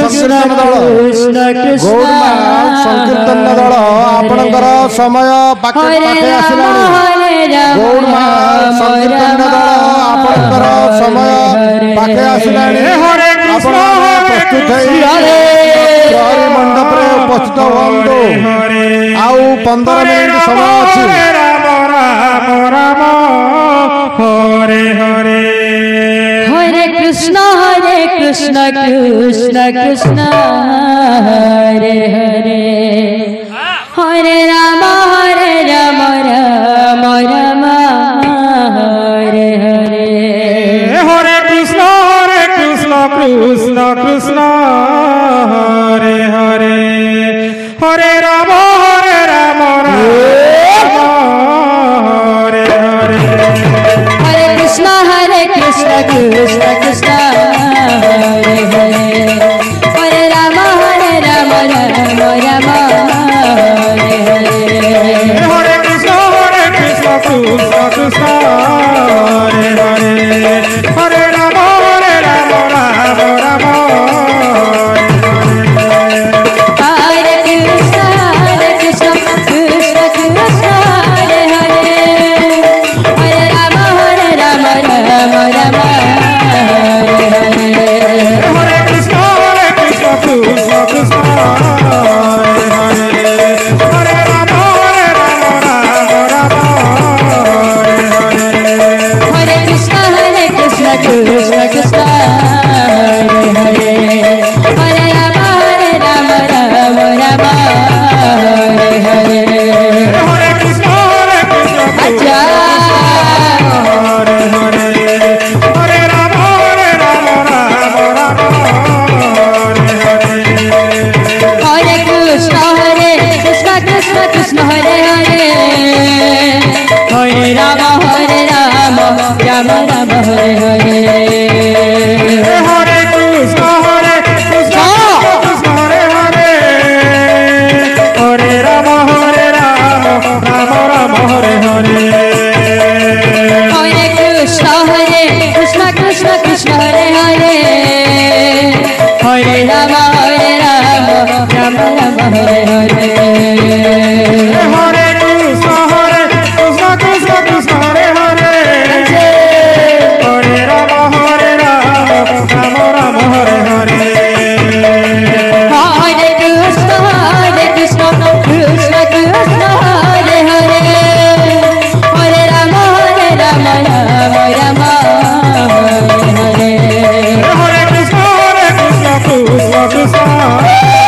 संकीर्तन दल गौरमा संकीर्तन दल आपणकर समय पाखे पाखे आसला गौरमा संकीर्तन दल आपणकर समय पाखे आसला हरे कृष्ण प्रस्तुत हरि मंडप रे उपस्थित हुंतु आउ 15 मिनिट समय अछि राम राम राम हरे हरे हरे कृष्ण कृष्ण कृष्ण हरे हरे हरे राम राम राम हरे हरे हरे कृष्ण कृष्ण कृष्ण हरे हरे हरे राम राम हरे हरे हरे कृष्ण कृष्ण कृष्ण हरे हरे हरे राम राम राम हरे हरे हरे कृष्ण कृष्ण कृष्ण हरे हरे हरे राम राम राम हरे कृष्ण कृष्ण कृष्ण हरे हरे हरे राम राम राम हरे हरे हरे कृष्ण कृष्ण कृष्ण हरे हरे हरे राम राम राम हरे कृष्ण कृष्ण कृष्ण हरे हरे हरे राम राम राम हरे हरे हरे कृष्ण अच्छा हरे हरे हरे राम हरे कृष्ण कृष्ण कृष्ण हरे हरे हरे राम राम राम हरे हरे हरे कृष्ण कृष्ण हरे हरे हरे राम राम राम हरे हरे हरे कृष्ण कृष्ण कृष्ण हरे हरे हरे राम राम राम हरे हरे हरे कृष्ण कृष्ण कृष्ण हरे हरे हरे राम राम राम हरे हरे हरे कृष्ण कृष्ण कृष्ण हरे हरे हरे राम राम राम हरे हरे हरे कृष्ण कृष्ण कृष्ण